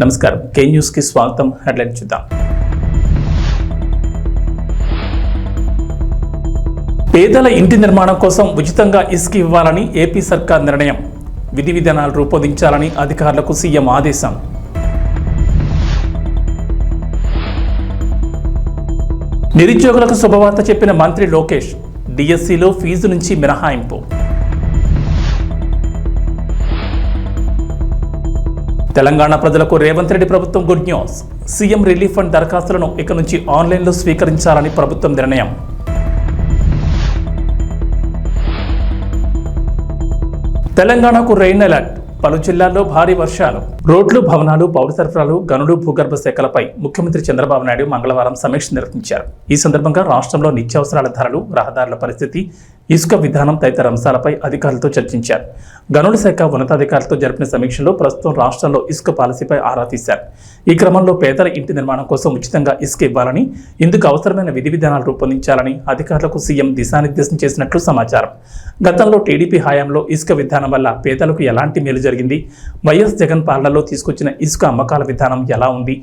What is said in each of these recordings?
నమస్కారం కే న్యూస్ కి స్వాగతం. హెడ్లైన్ చూద్దాం. పేదల ఇంటి నిర్మాణం కోసం ఉచితంగా ఇసుక ఇవ్వాలని ఏపీ సర్కార్ నిర్ణయం. విధి విధానాలు రూపొందించాలని అధికారులకు సీఎం ఆదేశం. నిరుద్యోగులకు శుభవార్త చెప్పిన మంత్రి లోకేష్. డిఎస్సిలో ఫీజు నుంచి మినహాయింపు. తెలంగాణ ప్రజలకు రేవంత్ రెడ్డి ప్రభుత్వం good news. CM relief fund దరఖాస్తులను ఇక నుంచి ఆన్లైన్లో స్వీకరించాలని ప్రభుత్వం నిర్ణయం. తెలంగాణకు రెయిన్ అలర్ట్. పలు జిల్లాల్లో భారీ వర్షాలు. రోడ్లు, భవనాలు, పౌర సరఫరాలు, గనులు, భూగర్భ శాఖలపై ముఖ్యమంత్రి చంద్రబాబు నాయుడు మంగళవారం సమీక్ష నిర్వహించారు. ఈ సందర్భంగా రాష్ట్రంలో నిత్యావసరాల ధరలు, రహదారుల పరిస్థితి, ఇసుక విధానం తదితర అంశాలపై అధికారులతో చర్చించారు. గనుల శాఖ ఉన్నతాధికారులతో జరిపిన సమీక్షలో ప్రస్తుతం రాష్ట్రంలో ఇసుక పాలసీపై ఆరా తీశారు. ఈ క్రమంలో పేదల ఇంటి నిర్మాణం కోసం ఉచితంగా ఇసుక ఇవ్వాలని, ఇందుకు అవసరమైన విధి విధానాలు రూపొందించాలని అధికారులకు సీఎం దిశానిర్దేశం చేసినట్లు సమాచారం. గతంలో టీడీపీ హయాంలో ఇసుక విధానం వల్ల పేదలకు ఎలాంటి మేలు జరిగింది, వైఎస్ జగన్ పాలనలో తీసుకొచ్చిన ఇసుక అమ్మకాల విధానం ఎలా ఉంది,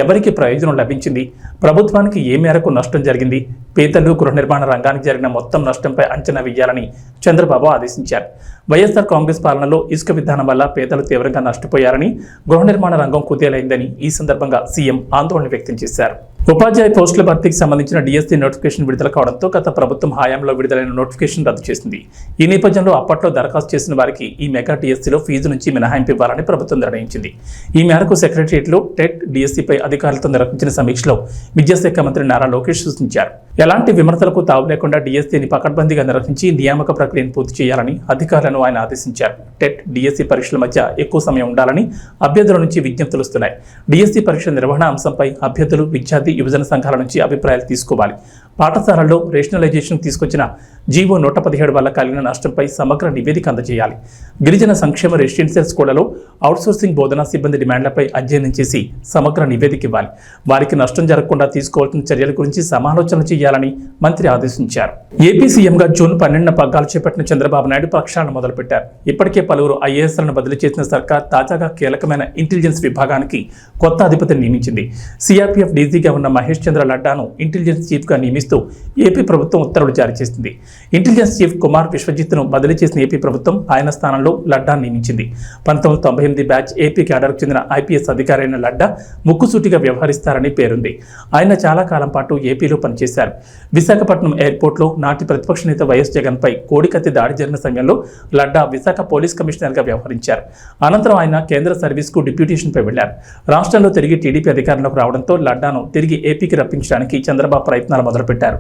ఎవరికి ప్రయోజనం లభించింది, ప్రభుత్వానికి ఏ మేరకు నష్టం జరిగింది, పేదలు, గృహ నిర్మాణ రంగానికి జరిగిన మొత్తం నష్టంపై అంచనా వేయాలని చంద్రబాబు ఆదేశించారు. వైఎస్ఆర్ కాంగ్రెస్ పాలనలో ఇసుక విధానం వల్ల పేదలు తీవ్రంగా నష్టపోయారని, గృహ నిర్మాణ రంగం కుదేలైందని ఈ సందర్భంగా సీఎం ఆందోళన వ్యక్తం చేశారు. ఉపాధ్యాయ పోస్టుల భర్తీకి సంబంధించిన డిఎస్సి నోటిఫికేషన్ విడుదల కావడంతో గత ప్రభుత్వం హయాంలో విడుదలైన నోటిఫికేషన్ రద్దు చేసింది. ఈ నేపథ్యంలో అప్పట్లో దరఖాస్తు చేసిన వారికి ఈ మెగా డిఎస్సిలో ఫీజు నుంచి మినహాయింపు ఇవ్వాలని ప్రభుత్వం నిర్ణయించింది. ఈ మేరకు సెక్రటరియట్లో టెట్ డిఎస్సిపై అధికారులతో నిర్వహించిన సమీక్షలో విద్యాశాఖ మంత్రి నారా లోకేష్ సూచించారు. ఎలాంటి విమర్శలకు తావు లేకుండా డిఎస్సిని పకడ్బందీగా నిర్వహించి నియామక ప్రక్రియను పూర్తి చేయాలని అధికారులను ఆయన ఆదేశించారు. టెట్, డిఎస్సి పరీక్షల మధ్య ఎక్కువ సమయం ఉండాలని అభ్యర్థుల నుంచి విజ్ఞప్తులు వస్తున్నాయి. డిఎస్సి పరీక్ష నిర్వహణ అంశంపై అభ్యర్థులు, విద్యార్థి, యువజన సంఘాల నుంచి అభిప్రాయాలు తీసుకోవాలి. పాఠశాలల్లో రేషనలైజేషన్ తీసుకొచ్చిన జీవో 117 వల్ల కలిగిన నష్టంపై సమగ్ర నివేదిక అందజేయాలి. గిరిజన సంక్షేమ రెసిడెన్షియల్ స్కూళ్లలో అవుట్సోర్సింగ్ బోధనా సిబ్బంది డిమాండ్లపై అధ్యయనం చేసి సమగ్ర నివేదిక ఇవ్వాలి. వారికి నష్టం జరగకుండా తీసుకోవాల్సిన చర్యల గురించి సమాలోచన చేయాలని మంత్రి ఆదేశించారు. ఏపీ సీఎంగా జూన్ 12న పగ్గాలు చేపట్టిన చంద్రబాబు నాయుడు ప్రక్షాళన మొదలుపెట్టారు. ఇప్పటికే పలువురు ఐఏఎస్లను బదిలీ చేసిన సర్కార్ తాజాగా కీలకమైన ఇంటెలిజెన్స్ విభాగానికి కొత్త అధిపతిని నియమించింది. సిఆర్పీఎఫ్ డీజీగా ఉన్న మహేష్ చంద్ర లడ్డాను ఇంటెలిజెన్స్ చీఫ్గా నియమిస్తూ ఏపీ ప్రభుత్వం ఉత్తర్వులు జారీ చేసింది. ఇంటెలిజెన్స్ చీఫ్ కుమార్ విశ్వజిత్ను బదిలీ చేసిన ఏపీ ప్రభుత్వం ఆయన స్థానంలో లడ్డాను నియమించింది. 1998 బ్యాచ్ ఏపీ క్యాడర్కు చెందిన ఐపీఎస్ అధికారి అయిన లడ్డా ముక్కుసూటిగా వ్యవహరిస్తారని పేరుంది. ఆయన చాలా కాలం పాటు ఏపీలో పనిచేశారు. విశాఖపట్నం ఎయిర్పోర్ట్లో నాటి ప్రతిపక్ష నేత వైఎస్ జగన్పై కోడికత్తి దాడి జరిగిన సమయంలో లడ్డా విశాఖ పోలీస్ కమిషనర్గా వ్యవహరించారు. అనంతరం ఆయన కేంద్ర సర్వీస్కు డిప్యూటేషన్పై వెళ్లారు. రాష్ట్రంలో తిరిగి టీడీపీ అధికారంలోకి రావడంతో లడ్డాను తిరిగి ఏపీకి రప్పించడానికి చంద్రబాబు ప్రయత్నాలు మొదలుపెట్టారు.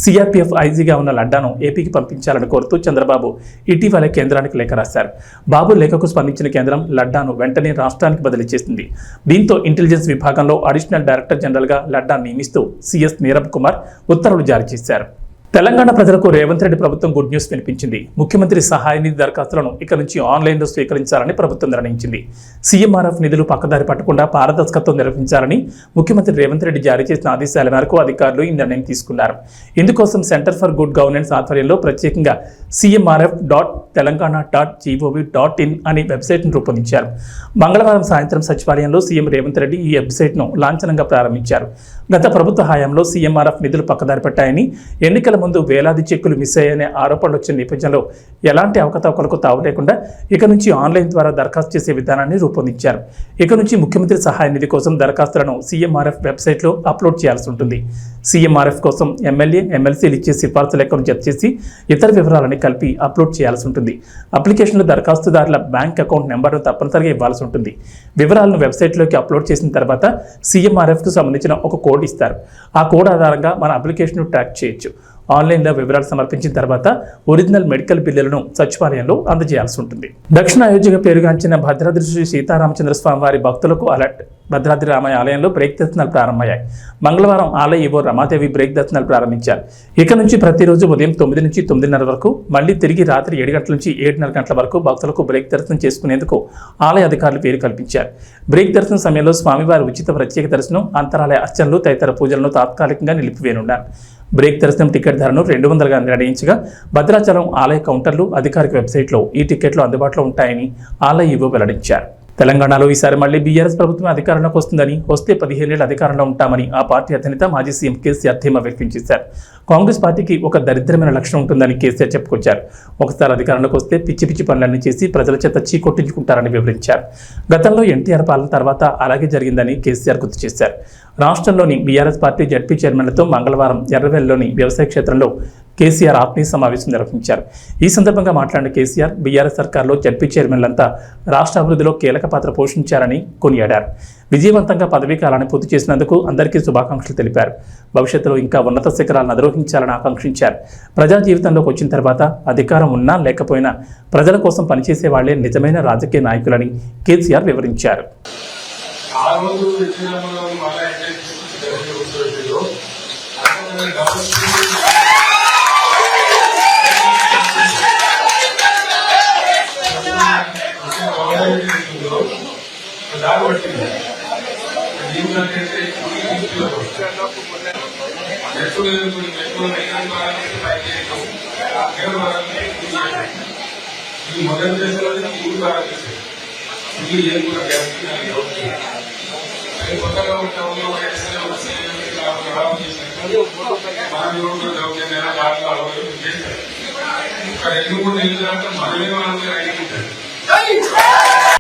సిఆర్పీఎఫ్ ఐజీగా ఉన్న లడ్డాను ఏపీకి పంపించాలని కోరుతూ చంద్రబాబు ఇటీవలే కేంద్రానికి లేఖ రాశారు. బాబు లేఖకు స్పందించిన కేంద్రం లడ్డాను వెంటనే రాష్ట్రానికి బదిలీ చేసింది. దీంతో ఇంటెలిజెన్స్ విభాగంలో అడిషనల్ డైరెక్టర్ జనరల్గా లడ్డా నియమిస్తూ సిఎస్ నీరబ్ కుమార్ ఉత్తర్వులు జారీ చేశారు. తెలంగాణ ప్రజలకు రేవంత్ రెడ్డి ప్రభుత్వం గుడ్ న్యూస్ వినిపించింది. ముఖ్యమంత్రి సహాయ నిధి దరఖాస్తులను ఇక నుంచి ఆన్లైన్లో స్వీకరించాలని ప్రభుత్వం నిర్ణయించింది. సీఎంఆర్ఎఫ్ నిధులు పక్కదారి పట్టకుండా పారదర్శకత్వం నిర్వహించాలని ముఖ్యమంత్రి రేవంత్ రెడ్డి జారీ చేసిన ఆదేశాల మేరకు అధికారులు ఈ నిర్ణయం తీసుకున్నారు. ఇందుకోసం సెంటర్ ఫర్ గుడ్ గవర్నెన్స్ ఆధ్వర్యంలో ప్రత్యేకంగా cmrf.telangana.gov.in అనే వెబ్సైట్ను రూపొందించారు. మంగళవారం సాయంత్రం సచివాలయంలో సీఎం రేవంత్ రెడ్డి ఈ వెబ్సైట్ను లాంఛనంగా ప్రారంభించారు. గత ప్రభుత్వ హయాంలో సీఎంఆర్ఎఫ్ నిధులు పక్కదారి పట్టాయని, ఎన్నికల ముందు వేలాది చెక్కులు మిస్ అయ్యాయనే ఆరోపణలు వచ్చిన నేపథ్యంలో ఎలాంటి అవకతవకలకు తావు లేకుండా ఇక నుంచి ఆన్లైన్ ద్వారా దరఖాస్తు చేసే విధానాన్ని రూపొందించారు. ఇక నుంచి ముఖ్యమంత్రి సహాయ నిధి కోసం దరఖాస్తులను సీఎంఆర్ఎఫ్ వెబ్సైట్లో అప్లోడ్ చేయాల్సి ఉంటుంది. సీఎంఆర్ఎఫ్ కోసం ఎమ్మెల్యే, ఎమ్మెల్సీలు ఇచ్చే సిఫార్సు లెక్కను జత చేసి ఇతర వివరాలని కలిపి అప్లోడ్ చేయాల్సి ఉంటుంది. అప్లికేషన్లో దరఖాస్తుదారుల బ్యాంక్ అకౌంట్ నెంబర్ను తప్పనిసరిగా ఇవ్వాల్సి ఉంటుంది. వివరాలను వెబ్సైట్లోకి అప్లోడ్ చేసిన తర్వాత సీఎంఆర్ఎఫ్కు సంబంధించిన ఒక కోడ్ ఇస్తారు. ఆ కోడ్ ఆధారంగా మన అప్లికేషన్ను ట్రాక్ చేయొచ్చు. ఆన్లైన్లో వివరాలు సమర్పించిన తర్వాత ఒరిజినల్ మెడికల్ బిల్లులను సచివాలయంలో అందజేయాల్సి ఉంటుంది. దక్షిణ అయోధ్యగా పేరుగాంచిన భద్రాద్రి శ్రీ సీతారామచంద్ర స్వామి వారి భక్తులకు అలర్ట్. భద్రాద్రి రామయ్య ఆలయంలో బ్రేక్ దర్శనాలు ప్రారంభమయ్యాయి. మంగళవారం ఆలయ ఈవో రమాదేవి బ్రేక్ దర్శనాలు ప్రారంభించారు. ఇక నుంచి ప్రతిరోజు ఉదయం 9 నుంచి 9:30 వరకు, మళ్లీ తిరిగి రాత్రి 7 గంటల నుంచి 7:30 గంటల వరకు భక్తులకు బ్రేక్ దర్శనం చేసుకునేందుకు ఆలయ అధికారులు పేరు కల్పించారు. బ్రేక్ దర్శనం సమయంలో స్వామివారి ఉచిత ప్రత్యేక దర్శనం, అంతరాలయ అర్చనలు తదితర పూజలను తాత్కాలికంగా నిలిపివేయనున్నారు. బ్రేక్ దర్శనం టికెట్ ధరను 200గా నిర్ణయించగా భద్రాచలం ఆలయ కౌంటర్లు, అధికారిక వెబ్సైట్లో ఈ టికెట్లు అందుబాటులో ఉంటాయని ఆలయ ఈవో వెల్లడించారు. తెలంగాణలో ఈసారి మళ్లీ బీఆర్ఎస్ ప్రభుత్వం అధికారంలోకి వస్తుందని, వస్తే 15 ఏళ్ల అధికారంలో ఉంటామని ఆ పార్టీ అధినేత మాజీ సీఎం కేసీఆర్ ధీమా వ్యక్తం చేశారు. కాంగ్రెస్ పార్టీకి ఒక దరిద్రమైన లక్షణం ఉంటుందని కేసీఆర్ చెప్పుకొచ్చారు. ఒకసారి అధికారంలోకి వస్తే పిచ్చి పిచ్చి పనులన్నీ చేసి ప్రజల చేత చీకొట్టించుకుంటారని వివరించారు. గతంలో ఎన్టీఆర్ పాలన తర్వాత అలాగే జరిగిందని కేసీఆర్ గుర్తు చేశారు. రాష్ట్రంలోని బీఆర్ఎస్ పార్టీ జడ్పీ చైర్మన్లతో మంగళవారం ఎర్రవెల్లిలోని వ్యవసాయ క్షేత్రంలో కేసీఆర్ ఆత్మీయ సమావేశం నిర్వహించారు. ఈ సందర్భంగా మాట్లాడిన కేసీఆర్ బీఆర్ఎస్ సర్కార్లో జడ్పీ చైర్మన్లంతా రాష్ట్ర అభివృద్ధిలో కీలక పాత్ర పోషించారని కొనియాడారు. విజయవంతంగా పదవీ కాలాన్ని పూర్తి చేసినందుకు అందరికీ శుభాకాంక్షలు తెలిపారు. భవిష్యత్తులో ఇంకా ఉన్నత శిఖరాలను అధిరోహించాలని ఆకాంక్షించారు. ప్రజా జీవితంలోకి వచ్చిన తర్వాత అధికారం ఉన్నా లేకపోయినా ప్రజల కోసం పనిచేసే వాళ్లే నిజమైన రాజకీయ నాయకులని కేసీఆర్ వివరించారు.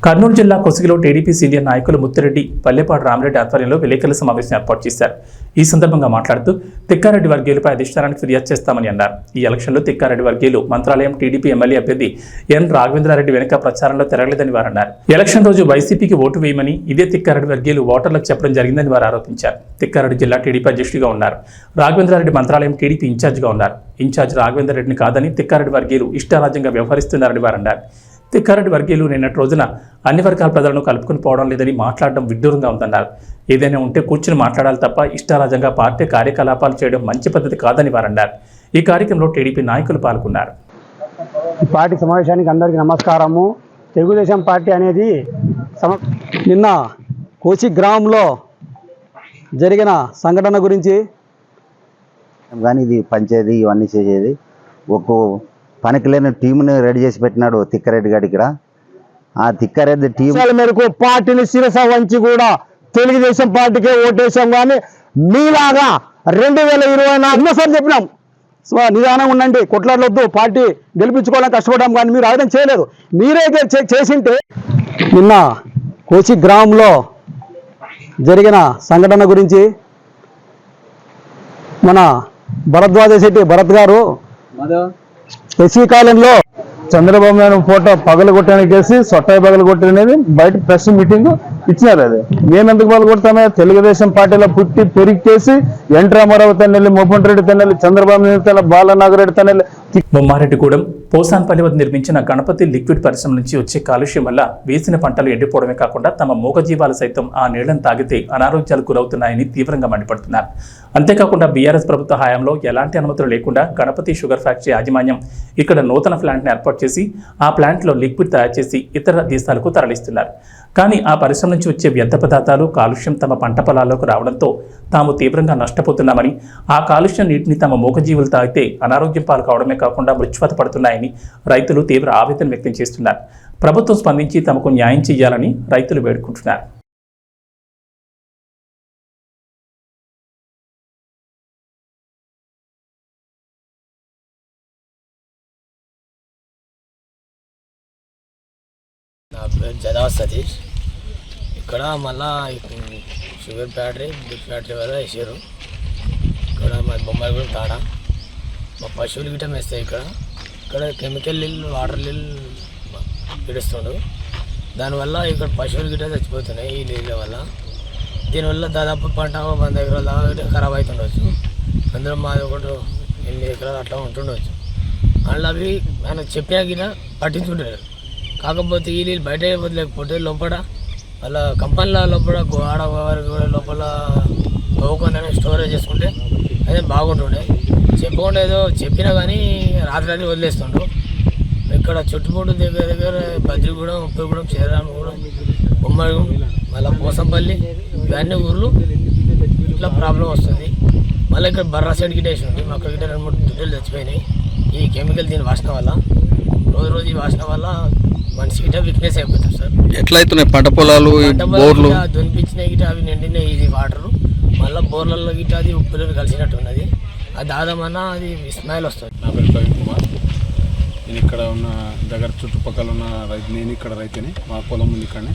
కర్నూలు జిల్లా కొసిగిలో టీడీపీ సీనియర్ నాయకులు ముత్తిరెడ్డి, పల్లెపాడు రామరెడ్డి ఆధ్వర్యంలో విలేకరుల సమావేశం ఏర్పాటు చేశారు. ఈ సందర్భంగా మాట్లాడుతూ తిక్కారెడ్డి వర్గీయులపై అధిష్టానానికి ఫిర్యాదు చేస్తామని అన్నారు. ఈ ఎలక్షన్లో తిక్కారెడ్డి వర్గీయులు మంత్రాలయం టీడీపీ ఎమ్మెల్యే అభ్యర్థి ఎన్ రాఘవేంద్రారెడ్డి వెనుక ప్రచారంలో తిరగలేదని వారు అన్నారు. ఎలక్షన్ రోజు వైసీపీకి ఓటు వేయమని ఇదే తిక్కారెడ్డి వర్గీయులు ఓటర్లకు చెప్పడం జరిగిందని వారు ఆరోపించారు. తిక్కారెడ్డి జిల్లా టీడీపీ అధ్యక్షుడిగా ఉన్నారు. రాఘవేంద్రారెడ్డి మంత్రాలయం టీడీపీ ఇన్ఛార్జిగా ఉన్నారు. ఇన్ఛార్జ్ రాఘవేంద్రరెడ్డిని కాదని తిక్కారెడ్డి వర్గీయులు ఇష్టారాజ్యంగా వ్యవహరిస్తున్నారని వారు అన్నారు. తిక్కారెడ్డి వర్గీయులు నిన్నటి రోజున అన్ని వర్గాల ప్రజలను కలుపుకుని పోవడం లేదని మాట్లాడడం విడ్డూరంగా ఉందన్నారు. ఏదైనా ఉంటే కూర్చుని మాట్లాడాలి తప్ప ఇష్టారాజ్యంగా పార్టీ కార్యకలాపాలు చేయడం మంచి పద్ధతి కాదని వారు అన్నారు. ఈ కార్యక్రమంలో టీడీపీ నాయకులు పాల్గొన్నారు. పార్టీ సమావేశానికి అందరికీ నమస్కారము. తెలుగుదేశం పార్టీ అనేది నిన్న కోచి గ్రామంలో జరిగిన సంఘటన గురించి కానీ ఇది పంచేది ఇవన్నీ చేసేది ఒక్కో పనికి లేని టీంని రెడీ చేసి పెట్టినాడు తిక్కారెడ్డి గారు. ఇక్కడ ఆ తిక్కారెడ్డి టీం మేరకు పార్టీని శిరస వంచి కూడా తెలుగుదేశం పార్టీకే ఓటేసాం. కానీ మీలాగా 2024 చెప్పినాం, నిదానం ఉండండి, కొట్లాడలొద్దు, పార్టీ గెలిపించుకోవాలని కష్టపడ్డాం. కానీ మీరు ఆయుధం చేయలేదు. మీరే చేసింటే నిన్న కోచి గ్రామంలో జరిగిన సంఘటన గురించి మన భరద్వాజ శెట్టి భరత్ గారు ఎస్సీ కాలంలో చంద్రబాబు నాయుడు ఫోటో పగలగొట్టడానికి వేసి సొట్టాయి పగలగొట్టనేది బయట ప్రెస్ మీటింగ్ ఇచ్చినారు. అది నేను ఎందుకు పగలగొడతానే? తెలుగుదేశం పార్టీలో పుట్టి పెరిగేసి ఎన్టీ రామారావు తన్నెల్లి, మోహన్ రెడ్డి తన్నెల్లి, చంద్రబాబు నాయుడు బాలనాగరెడ్డి తన్నెల్లి, బొమ్మారెడ్డిగూడెం పోసాన్పల్లి వద్ద నిర్మించిన గణపతి లిక్విడ్ పరిశ్రమ నుంచి వచ్చే కాలుష్యం వల్ల వేసిన పంటలు ఎండిపోవడమే కాకుండా తమ మూగజీవాలు సైతం ఆ నీళ్లను తాగితే అనారోగ్యాలకు గురవుతున్నాయని తీవ్రంగా మండిపడుతున్నారు. అంతేకాకుండా బీఆర్ఎస్ ప్రభుత్వ హయాంలో ఎలాంటి అనుమతులు లేకుండా గణపతి షుగర్ ఫ్యాక్టరీ యాజమాన్యం ఇక్కడ నూతన ప్లాంట్ని ఏర్పాటు చేసి ఆ ప్లాంట్లో లిక్విడ్ తయారు చేసి ఇతర దేశాలకు తరలిస్తున్నారు. కానీ ఆ పరిశ్రమ నుంచి వచ్చే వ్యర్థ పదార్థాలు కాలుష్యం తమ పంట పొలాల్లోకి రావడంతో తాము తీవ్రంగా నష్టపోతున్నామని, ఆ కాలుష్యం నీటిని తమ మూగజీవులు తాగితే అనారోగ్యం పాలు కావడమే కాకుండా మృత్యువాత పడుతున్నాయని రైతులు తీవ్ర ఆవేదన వ్యక్తం చేస్తున్నారు. ప్రభుత్వం స్పందించి తమకు న్యాయం చేయాలని రైతులు వేడుకుంటున్నారు. నా పేరు జదా సతీష్. ఇక్కడ మళ్ళా షుగర్ ఫ్యాక్టరీ, బిగ్ ఫ్యాక్టరీ వల్ల వేసారు. ఇక్కడ మా బొమ్మాయి కూడా తాడా మా పశువులు గిట్ట వేస్తాయి. ఇక్కడ కెమికల్ నీళ్ళు, వాటర్ నీళ్ళు పిడుస్తుండు. దానివల్ల ఇక్కడ పశువులు గిట్ట చచ్చిపోతున్నాయి ఈ నీళ్ళ వల్ల. దీనివల్ల దాదాపు పంట 100 ఎకరాల దాకా ఖరాబ్ అవుతుండవచ్చు. అందులో మాది ఒకటి 8 ఎకరాలు అట్లా ఉంటుండవచ్చు. అందులో అవి ఆయన చెప్పినా గిట్ట పట్టించుకుంటారు. కాకపోతే ఈ నీళ్ళు బయట వదిలేకపోతే లోపల వాళ్ళ కంపెనీల లోపల ఆడవారికి కూడా లోపల తవ్వుకొని స్టోరేజ్ చేసుకుంటే అదే బాగుంటుండే. చెప్పకుండా ఏదో చెప్పినా కానీ రాత్రి వదిలేస్తుండ్రు. ఇక్కడ చుట్టుముట్టు దగ్గర బద్రిగూడెం, ఉప్పగూడెం, శ్రీరామగూడెం, బొమ్మడిగూడెం, మళ్ళీ పోసంపల్లి ఇవన్నీ ఊర్లు ఇట్లా ప్రాబ్లం వస్తుంది. మళ్ళీ ఇక్కడ బర్రా సైడ్ గిట్ట వేసి ఉంది. మాకు గిట్ట 2-3 దుడ్డలు చచ్చిపోయినాయి ఈ కెమికల్ దీని వాసన వల్ల. రోజు ఈ వాసన వల్ల మనిషి గిట్ట వీక్నెస్ అయిపోతుంది సార్. ఎట్లయితున్నాయి పంట పొలాలు బోర్లు దునిపించిన గిట్ట అవి నిండినాయి, ఇది వాటరు మళ్ళీ బోర్లలో గిట్ట అది ఉప్పులు కలిసినట్టు ఉన్నది. అది దాదామన్నా అది స్మైల్ వస్తుంది. నా పేరు ప్రవీణ్ కుమార్. నేను ఇక్కడ ఉన్న దగ్గర చుట్టుపక్కల ఉన్న రైతు, నేను ఇక్కడ రైతుని, మా పొలం ఉంది ఇక్కడనే.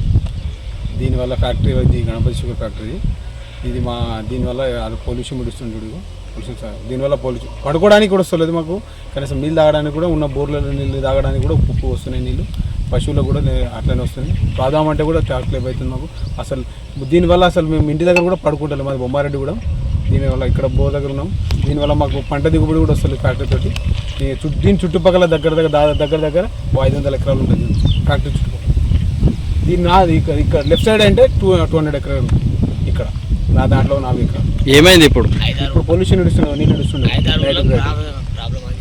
దీనివల్ల ఫ్యాక్టరీ ఇది గణపతి షుగర్ ఫ్యాక్టరీ. ఇది దీనివల్ల అది పొల్యూషన్ విడుస్తుంది. దీనివల్ల పొల్యూషన్ పడుకోవడానికి కూడా వస్తలేదు మాకు, కనీసం నీళ్ళు తాగడానికి కూడా, ఉన్న బోర్లలో నీళ్ళు తాగడానికి కూడా ఉప్పు వస్తున్నాయి నీళ్ళు. పశువులకు కూడా అట్లనే వస్తుంది. తాదామంటే కూడా ట్యాక్లేప్ అవుతుంది మాకు. అసలు దీనివల్ల అసలు మేము ఇంటి దగ్గర కూడా పడుకుంటాం. మాది బొమ్మారెడ్డి కూడా. దీనివల్ల ఇక్కడ బోర్ దగ్గర ఉన్నాం. దీనివల్ల మాకు పంట దిగుబడి కూడా వస్తుంది ఫ్యాక్టరీ తోటి. దీని చుట్టుపక్కల దగ్గర 500 ఎకరాలు ఉంటుంది ఫ్యాక్టరీ చుట్టుపక్కల. దీని నాది ఇక్కడ లెఫ్ట్ సైడ్ అంటే 200 ఎకరాలు ఇక్కడ. నా దాంట్లో 4 ఎకరాలు. ఏమైంది ఇప్పుడు పొల్యూషన్ నడుస్తున్నావు, నీళ్ళు నడుస్తున్నాయి.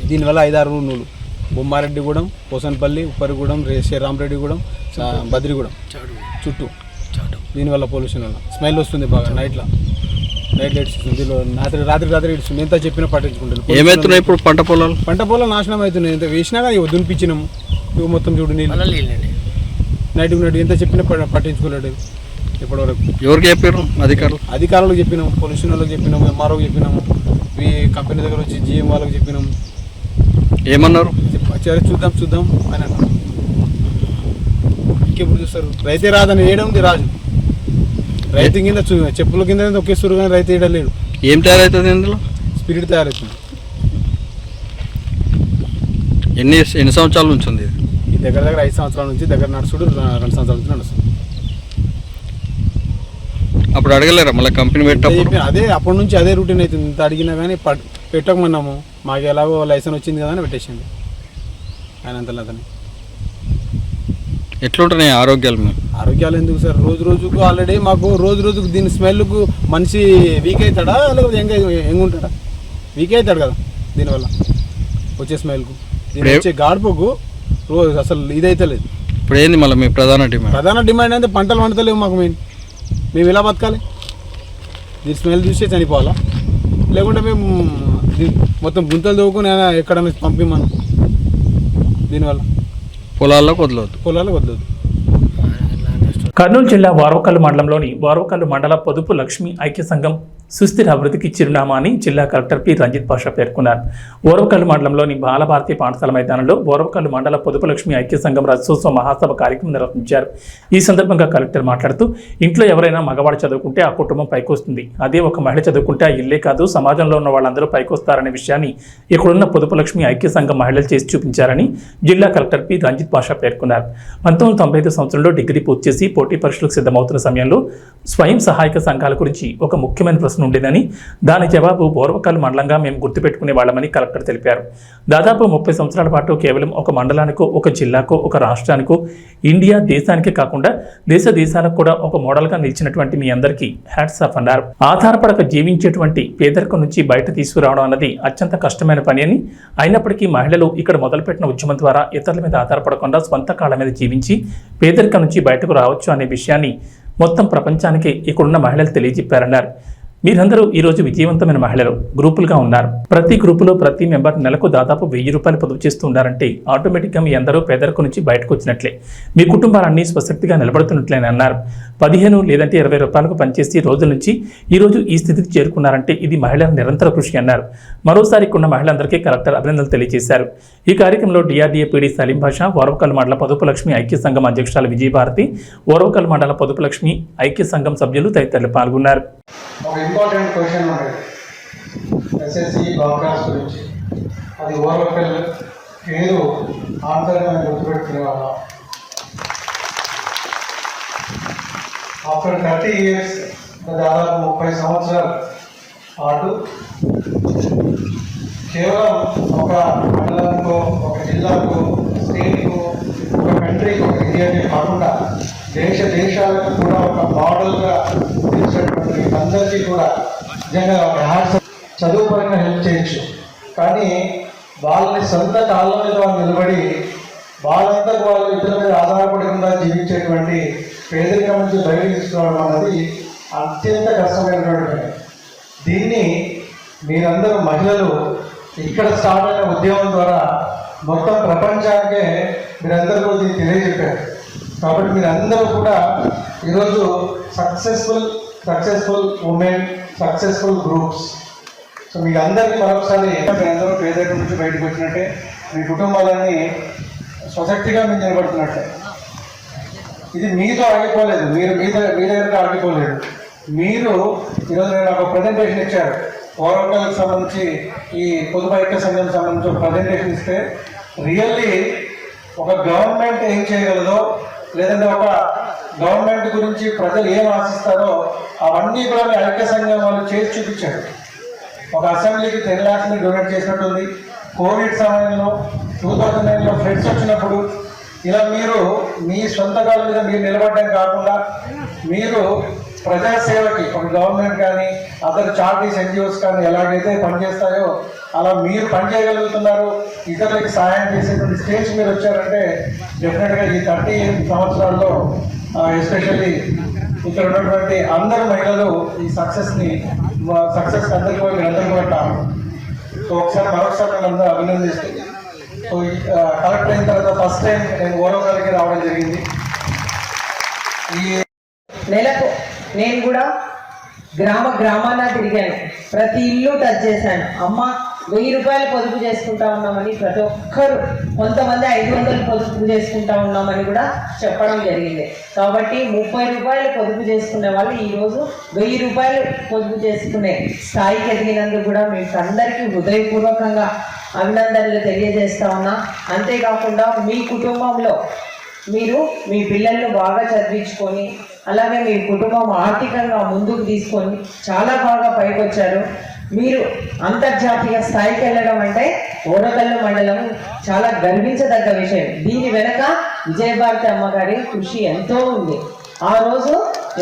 దీనివల్ల 5-6 ఊళ్ళు, బొమ్మారెడ్డిగూడెం, పోసన్పల్లి, ఉప్పరిగూడెం, శ్రీరామరెడ్డిగూడెం, బద్రిగూడెం చుట్టూ. దీనివల్ల పొల్యూషన్ వల్ల స్మెల్ వస్తుంది బాగా. నైట్ లైట్స్ ఇస్తుంది. దీనిలో రాత్రి ఇస్తుంది. ఎంత చెప్పినా పట్టించుకుంటాను. ఏమవుతున్నాయి ఇప్పుడు పంట పొలాలు నాశనం అవుతున్నాయి. ఎంత వేసినా కానీ దునిపించినాము. ఇవి మొత్తం చూడు నీళ్ళు. నైట్ ఎంత చెప్పినా పట్టించుకోలేడు ఇప్పటివరకు. ఎవరికి చెప్పారు? అధికారులకు చెప్పినాము, పొల్యూషన్ వాళ్ళకి చెప్పినాము, ఎంఆర్ఓకి చెప్పినాము, ఈ కంపెనీ దగ్గర వచ్చి జిఎం వాళ్ళకి చెప్పినాము. ఏమన్నారు? సరే చూద్దాం అని అన్నారు. ఇంకెప్పుడు చూస్తారు? రైతే రాదని ఏడుంది రాజు. రైతు కింద చెప్పుల కింద ఒకేస్తారు కానీ రైతు వేయలేడు. ఏం తయారవుతుంది ఇందులో? స్పిరిట్ తయారవుతుంది. ఎన్ని సంవత్సరాల నుంచి ఉంది ఈ దగ్గర 5 సంవత్సరాల నుంచి దగ్గర నడుచుడు, 2 సంవత్సరాల నుంచి నడుస్తుంది. అప్పుడు అడగలేరా మళ్ళీ కంపెనీ పెట్టినప్పుడు? అదే అప్పటి నుంచి అదే రూటీన్ అవుతుంది. ఇంత అడిగినా కానీ పెట్టకమన్నాము. మాకు ఎలాగో లైసెన్స్ వచ్చింది కదా అని పెట్టేసింది ఆయన అంతలో. అతను ఎట్లుంటున్నాయి ఆరోగ్యాలు ఎందుకు సార్? రోజుకు ఆల్రెడీ మాకు రోజుకు దీని స్మెల్కు మనిషి వీక్ అవుతాడా లేకపోతే యంగ్ ఉంటాడా? వీక్ అవుతాడు కదా దీనివల్ల వచ్చే స్మెల్కు. దీని వచ్చే గాడుపుకు రోజు అసలు ఇదైతే లేదు. ఇప్పుడు ఏంది మళ్ళీ మీ ప్రధాన డిమాండ్ అంటే పంటలు వండుతలేవు మాకు. మేము ఎలా బతకాలి? దీని స్మెల్ చూసే చనిపోవాలా? లేకుంటే మేము మొత్తం గుంతలు తవ్వుకుని ఎక్కడైనా పంపిమను. దీనివల్ల పొలాల్లోకి వదలవద్దు. కర్నూలు జిల్లా వారవకల్లు మండలంలోని వారవకల్లు మండల పొదుపు లక్ష్మి ఐక్య సంఘం సుస్థిర అభివృద్ధికి చిరునామా అని జిల్లా కలెక్టర్ పి రంజిత్ పాషా పేర్కొన్నారు. ఓరవకల్లు మండలంలోని బాలభారతి పాఠశాల మైదానంలో ఓరవకల్లు మండల పొదుపు లక్ష్మి ఐక్య సంఘం రజతోత్సవ మహాసభ కార్యక్రమం నిర్వహించారు. ఈ సందర్భంగా కలెక్టర్ మాట్లాడుతూ, ఇంట్లో ఎవరైనా మగవాడు చదువుకుంటే ఆ కుటుంబం పైకొస్తుంది. అదే ఒక మహిళ చదువుకుంటే ఆ ఇల్లే కాదు, సమాజంలో ఉన్న వాళ్ళందరూ పైకొస్తారనే విషయాన్ని ఇక్కడున్న పొదుపు లక్ష్మి ఐక్య సంఘం మహిళలు చేసి చూపించారని జిల్లా కలెక్టర్ పి రంజిత్ పాషా పేర్కొన్నారు. 1995 సంవత్సరంలో డిగ్రీ పూర్తి చేసి పోటీ పరీక్షలకు సిద్ధమవుతున్న సమయంలో స్వయం సహాయక సంఘాల గురించి ఒక ముఖ్యమైన ప్రశ్న ఉండేదని, దాని జవాబు ఓర్వకల్లు మండలంగా మేము గుర్తుపెట్టుకునే వాళ్ళమని కలెక్టర్ తెలిపారు. దాదాపు 30 సంవత్సరాల పాటు కేవలం ఒక మండలానికో, ఒక జిల్లాకో, ఒక రాష్ట్రానికో, ఇండియా దేశానికే కాకుండా దేశాలకు కూడా ఒక మోడల్గా నిలిచినటువంటి మీ అందరికీ హ్యాట్స్ ఆఫ్ అన్నారు. ఆధారపడక జీవించేటువంటి పేదరికం నుంచి బయట తీసుకురావడం అన్నది అత్యంత కష్టమైన పని అని, అయినప్పటికీ మహిళలు ఇక్కడ మొదలుపెట్టిన ఉద్యమం ద్వారా ఇతరుల మీద ఆధారపడకుండా స్వంత కాళ్ళ మీద జీవించి పేదరికం నుంచి బయటకు రావచ్చు అనే విషయాన్ని మొత్తం ప్రపంచానికి ఇక్కడున్న మహిళలు తెలియజెప్పారన్నారు. మీరందరూ ఈరోజు విజయవంతమైన మహిళలు గ్రూపులుగా ఉన్నారు. ప్రతి గ్రూపులో ప్రతి మెంబర్ నెలకు దాదాపు 1000 రూపాయలు పొదుపు చేస్తూ ఉన్నారంటే ఆటోమేటిక్గా మీ అందరూ పేదరికం నుంచి బయటకు వచ్చినట్లే, మీ కుటుంబాలన్నీ స్వశక్తిగా నిలబడుతున్నట్లేని అన్నారు. 15 లేదంటే 20 రూపాయలకు పనిచేసి రోజుల నుంచి ఈరోజు ఈ స్థితికి చేరుకున్నారంటే ఇది మహిళల నిరంతర కృషి అన్నారు. మరోసారి ఇక్కడున్న మహిళలందరికీ కలెక్టర్ అభినందనలు తెలియజేశారు. ఈ కార్యక్రమంలో డిఆర్డీఏ పీడీ సలీం భాషా, ఓరవకల్లు మండల పొదుపు లక్ష్మి ఐక్య సంఘం అధ్యక్షురాలు విజయభారతి, ఓరవకల్లు మండల పొదుపు లక్ష్మి ఐక్య సంఘం సభ్యులు తదితరులు పాల్గొన్నారు. ఒక ఇంపార్టెంట్ క్వశ్చన్ ఉండేది ఎస్ఎస్సి బాక్లాస్ గురించి. అది ఓరవకల్లు పేరు ఆన్సర్గా గుర్తుపెట్టుకునే వాళ్ళం. ఆఫ్టర్ 30 years దాదాపు 30 సంవత్సరాల పాటు కేవలం ఒక మండలానికో, ఒక జిల్లాకు, స్టేట్కు, ఒక కంట్రీకి, ఒక ఇండియాకి కాకుండా దేశాలకు కూడా ఒక మోడల్గా తెలిసినటువంటి అందరికీ కూడా నిజంగా ఒక హ్యాట్స్. చదువు పరంగా హెల్ప్ చేయొచ్చు, కానీ వాళ్ళని సొంత కాళ్ళ మీద వాళ్ళు నిలబడి వాళ్ళంతా వాళ్ళు ఇతరుల మీద ఆధారపడకుండా జీవించేటువంటి పేదరికం నుంచి బయటకు తీసుకోవడం అన్నది అత్యంత కష్టమైనటువంటి పని. దీన్ని మీరందరూ మహిళలు ఇక్కడ స్టార్ట్ అయిన ఉద్యమం ద్వారా మొత్తం ప్రపంచానికే మీరందరూ కూడా దీన్ని తెలియజెప్పారు. కాబట్టి మీరందరూ కూడా ఈరోజు successful women, successful groups. So మీకు అందరికీ మరొకసారి మీరందరూ పేదరికం నుంచి బయటకు వచ్చినట్టే, మీ కుటుంబాలని సొసైటీగా మీరు నిలబడుతున్నట్టే. ఇది మీతో ఆగిపోలేదు, మీరు మీ దగ్గర ఆగిపోలేదు. మీరు ఈరోజు నేను ఒక ప్రజెంటేషన్ ఇచ్చారు, ఓవరాల్కి సంబంధించి ఈ పొదుపు ఐక్య సంఘం సంబంధించి ఒక ప్రజెంటేషన్ ఇస్తే రియల్లీ ఒక గవర్నమెంట్ ఏం చేయగలదో, లేదంటే ఒక గవర్నమెంట్ గురించి ప్రజలు ఏం ఆశిస్తారో అవన్నీ కూడా ఐక్య సంఘం వాళ్ళు చేసి చూపించారు. ఒక అసెంబ్లీకి 10 lakhs డొనేట్ చేసినట్టుంది. కోవిడ్ సమయంలో 2009లో ఫ్లడ్స్ వచ్చినప్పుడు ఇలా మీరు మీ సొంత కాళ్ళ మీద మీరు నిలబడడం కాకుండా మీరు ప్రజాసేవకి ఒక గవర్నమెంట్ కానీ అదర్ చారిటీస్ ఎన్జిఓస్ కానీ ఎలాగైతే పనిచేస్తాయో అలా మీరు పనిచేయగలుగుతున్నారు. ఇతరులకి సహాయం చేసేటువంటి స్టేజ్ మీరు వచ్చారంటే డెఫినెట్గా ఈ 38 సంవత్సరాల్లో ఎస్పెషల్లీ ఇక్కడ ఉన్నటువంటి అందరు మహిళలు ఈ సక్సెస్ అందరికీ మీరందరికీ కూడా కావాలి. సో ఒకసారి మరొకసారి నేను అభినందిస్తుంది. సో కలెక్టర్ అయిన తర్వాత ఫస్ట్ టైం నేను ఓరవకాలకి రావడం జరిగింది. ఈ నెలకు నేను కూడా గ్రామాన తిరిగాను, ప్రతి ఇల్లు టచ్ చేశాను. అమ్మ 1000 రూపాయలు పొదుపు చేసుకుంటా ఉన్నామని ప్రతి ఒక్కరు, కొంతమంది 500 పొదుపు చేసుకుంటా ఉన్నామని కూడా చెప్పడం జరిగింది. కాబట్టి 30 రూపాయలు పొదుపు చేసుకునే వాళ్ళు ఈరోజు 1000 రూపాయలు పొదుపు చేసుకునే స్థాయికి ఎదిగినందుకు కూడా మీకు అందరికీ హృదయపూర్వకంగా అభినందనలు తెలియజేస్తా ఉన్నా. అంతేకాకుండా మీ కుటుంబంలో మీరు మీ పిల్లలను బాగా చదివించుకొని, అలాగే మీ కుటుంబం ఆర్థికంగా ముందుకు తీసుకొని చాలా బాగా పైకి వచ్చారు. మీరు అంతర్జాతీయ స్థాయికి వెళ్ళడం అంటే ఓరకల్లు మండలం చాలా గర్వించదగ్గ విషయం. దీని వెనక విజయభారతి అమ్మగారి కృషి ఎంతో ఉంది. ఆ రోజు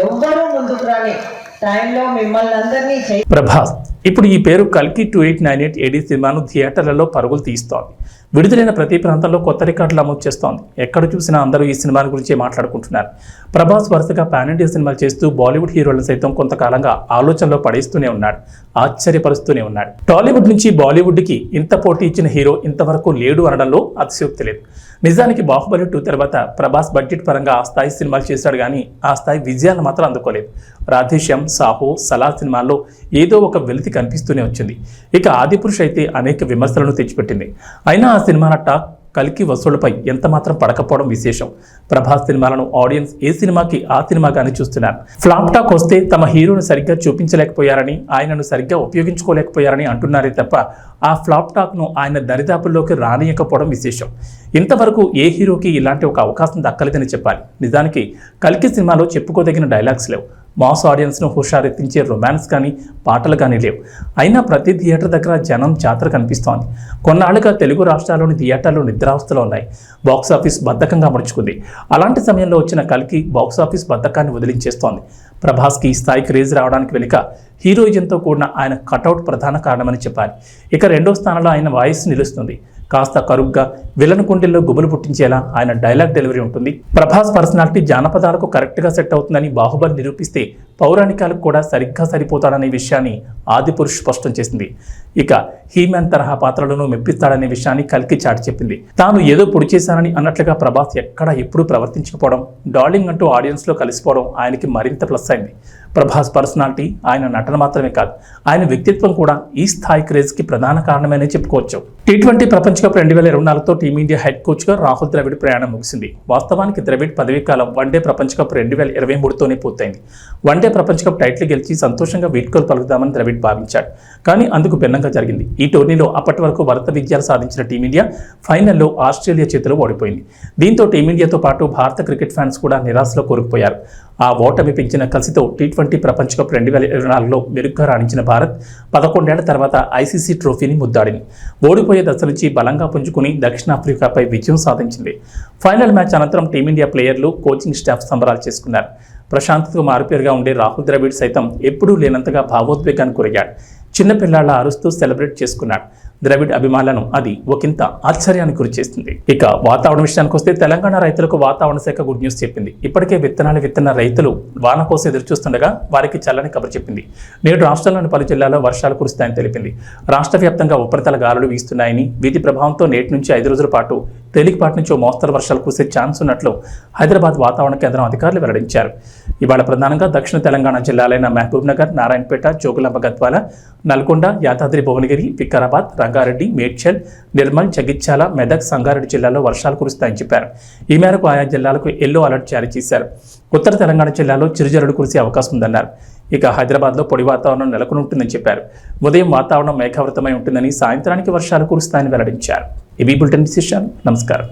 ఎవ్వరూ ముందుకు రాని టైంలో మిమ్మల్ని అందరినీ ప్రభాస్ ఇప్పుడు ఈ పేరు కల్కి 2898 AD సినిమాను థియేటర్లలో పరుగులు తీస్తోంది. విడుదలైన ప్రతి ప్రాంతంలో కొత్త రికార్డులు నమోదు చేస్తోంది. ఎక్కడ చూసినా అందరూ ఈ సినిమా గురించే మాట్లాడుకుంటున్నారు. ప్రభాస్ వరుసగా పాన్ ఇండియా సినిమాలు చేస్తూ బాలీవుడ్ హీరోలను సైతం కొంతకాలంగా ఆలోచనలో పడేస్తూనే ఉన్నాడు, ఆశ్చర్యపరుస్తూనే ఉన్నాడు. టాలీవుడ్ నుంచి బాలీవుడ్కి ఇంత పోటీ ఇచ్చిన హీరో ఇంతవరకు లేడు అనడంలో అతిశయోక్తి లేదు. నిజానికి బాహుబలి 2 తర్వాత ప్రభాస్ బడ్జెట్ పరంగా ఆ స్థాయి సినిమాలు చేశాడు, కానీ ఆ స్థాయి విజయాలు మాత్రం అందుకోలేదు. రాధేశ్యామ్, సాహో, సలార్ సినిమాల్లో ఏదో ఒక వెలితి కనిపిస్తూనే వచ్చింది. ఇక ఆదిపురుష్ అయితే అనేక విమర్శలను తెచ్చిపెట్టింది. అయినా ఆ సినిమాల టాక్ కల్కి వసూళ్లపై ఎంత మాత్రం పడకపోవడం విశేషం. ప్రభాస్ సినిమాలను ఆడియన్స్ ఏ సినిమాకి ఆ సినిమాగానే చూస్తున్నారు. ఫ్లాప్ టాక్ వస్తే తమ హీరోను సరిగ్గా చూపించలేకపోయారని, ఆయనను సరిగ్గా ఉపయోగించుకోలేకపోయారని అంటున్నారే తప్ప ఆ ఫ్లాప్ టాక్ను ఆయన దరిదాపుల్లోకి రానియకపోవడం విశేషం. ఇంతవరకు ఏ హీరోకి ఇలాంటి ఒక అవకాశం దక్కలేదని చెప్పాలి. నిజానికి కల్కి సినిమాలో చెప్పుకోదగిన డైలాగ్స్ లేవు. మాస్ ఆడియన్స్ను హుషారెత్తించే రొమాన్స్ కానీ పాటలు కానీ లేవు. అయినా ప్రతి థియేటర్ దగ్గర జనం జాతర కనిపిస్తోంది. కొన్నాళ్ళుగా తెలుగు రాష్ట్రాల్లోని థియేటర్లు నిద్రావస్థలో ఉన్నాయి. బాక్సాఫీస్ బద్ధకంగా ముడుచుకుంది. అలాంటి సమయంలో వచ్చిన కల్కి బాక్సాఫీస్ బద్ధకాన్ని వదిలించేస్తోంది. ప్రభాస్కి ఈ స్థాయి క్రేజ్ రావడానికి వెనుక హీరోయిజంతో కూడిన ఆయన కటౌట్ ప్రధాన కారణమని చెప్పాలి. ఇక రెండో స్థానంలో ఆయన వాయిస్ నిలుస్తుంది. కాస్త కరుగ్గా విలన్ కుండెల్లో గుబులు పుట్టించేలా ఆయన డైలాగ్ డెలివరీ ఉంటుంది. ప్రభాస్ పర్సనాలిటీ జానపదాలకు కరెక్ట్గా సెట్ అవుతుందని బాహుబలి నిరూపిస్తే పౌరాణికాలకు కూడా సరిగ్గా సరిపోతాడనే విషయాన్ని ఆదిపురుష్ స్పష్టం చేసింది. ఇక హీమ్యాన్ తరహా పాత్రలను మెప్పిస్తాడనే విషయాన్ని కల్కి చాటి చెప్పింది. తాను ఏదో పొడి చేశానని అన్నట్లుగా ప్రభాస్ ఎక్కడా ఎప్పుడూ ప్రవర్తించకపోవడం, డార్లింగ్ అంటూ ఆడియన్స్లో కలిసిపోవడం ఆయనకి మరింత ప్లస్ అయింది. ప్రభాస్ పర్సనాలిటీ, ఆయన నటన మాత్రమే కాదు, ఆయన వ్యక్తిత్వం కూడా ఈ స్థాయి క్రేజ్కి ప్రధాన కారణమనే చెప్పుకోవచ్చు. T20 ప్రపంచ కప్ 2024తో టీమిండియా హెడ్ కోచ్గా రాహుల్ ద్రవిడ్ ప్రయాణం ముగిసింది. వాస్తవానికి ద్రవిడ్ పదవీకాలం వన్డే ప్రపంచ కప్ 2023తోనే పూర్తయింది. వన్డే ప్రపంచ కప్ టైటిల్ గెలిచి సంతోషంగా వీడ్కోలు పలుకుదామని ద్రవిడ్ భావించాడు. కానీ అందుకు భిన్నంగా జరిగింది. ఈ టోర్నీలో అప్పటి వరకు వరుస విజయాలు సాధించిన టీమిండియా ఫైనల్లో ఆస్ట్రేలియా చేతిలో ఓడిపోయింది. దీంతో టీమిండియాతో పాటు భారత క్రికెట్ ఫ్యాన్స్ కూడా నిరాశలో కూరుకుపోయారు. ఆ ఓటమి పెంచిన కసితో T20 ప్రపంచ కప్ 2024లో మెరుగ్గా రాణించిన భారత్ 11 ఏళ్ల తర్వాత ఐసీసీ ట్రోఫీని ముద్దాడింది. ఓడిపోయే దశ నుంచి బలంగా పుంజుకుని దక్షిణాఫ్రికాపై విజయం సాధించింది. ఫైనల్ మ్యాచ్ అనంతరం టీమిండియా ప్లేయర్లు, కోచింగ్ స్టాఫ్ సంబరాలు చేసుకున్నారు. ప్రశాంతతకు మారుపేరుగా ఉండే రాహుల్ ద్రవిడ్ సైతం ఎప్పుడూ లేనంతగా భావోద్వేగానికి గురయ్యాడు. చిన్నపిల్లాళ్ళ అరుస్తూ సెలబ్రేట్ చేసుకున్నాడు. ద్రవిడ్ అభిమానులను అది ఒకంత ఆశ్చర్యానికి గురిచేస్తుంది. ఇక వాతావరణ విషయానికి వస్తే తెలంగాణ రైతులకు వాతావరణ శాఖ గుడ్ న్యూస్ చెప్పింది. ఇప్పటికే విత్తనాలు విత్తన రైతులు వాన కోసం ఎదురుచూస్తుండగా వారికి చల్లని కబురు చెప్పింది. నేడు రాష్ట్రంలోని పలు జిల్లాల్లో వర్షాలు కురుస్తాయని తెలిపింది. రాష్ట్ర వ్యాప్తంగా ఉపరితల గాలులు వీస్తున్నాయని, వీటి ప్రభావంతో నేటి నుంచి 5 రోజుల పాటు తేలికపాటి నుంచి మోస్తరు వర్షాలు కురిసే ఛాన్స్ ఉన్నట్లు హైదరాబాద్ వాతావరణ కేంద్రం అధికారులు వెల్లడించారు. ఇవాళ ప్రధానంగా దక్షిణ తెలంగాణ జిల్లాలైన మహబూబ్నగర్, నారాయణపేట, జోగులాంబ గద్వాల, నల్గొండ, యాదాద్రి భువనగిరి, వికారాబాద్, రంగారెడ్డి, మేడ్చల్, నిర్మల్, జగిత్యాల, మెదక్, సంగారెడ్డి జిల్లాల్లో వర్షాలు కురుస్తాయని చెప్పారు. ఈ మేరకు ఆయా జిల్లాలకు ఎల్లో అలర్ట్ జారీ చేశారు. ఉత్తర తెలంగాణ జిల్లాలో చిరుజల్లులు కురిసే అవకాశం ఉందన్నారు. ఇక హైదరాబాద్లో పొడి వాతావరణం నెలకొని ఉంటుందని చెప్పారు. ఉదయం వాతావరణం మేఘావృతమై ఉంటుందని, సాయంత్రానికి వర్షాలు కురుస్తాయని వెల్లడించారు. ఇవి బులెటిన్ విశేషాలు. నమస్కారం.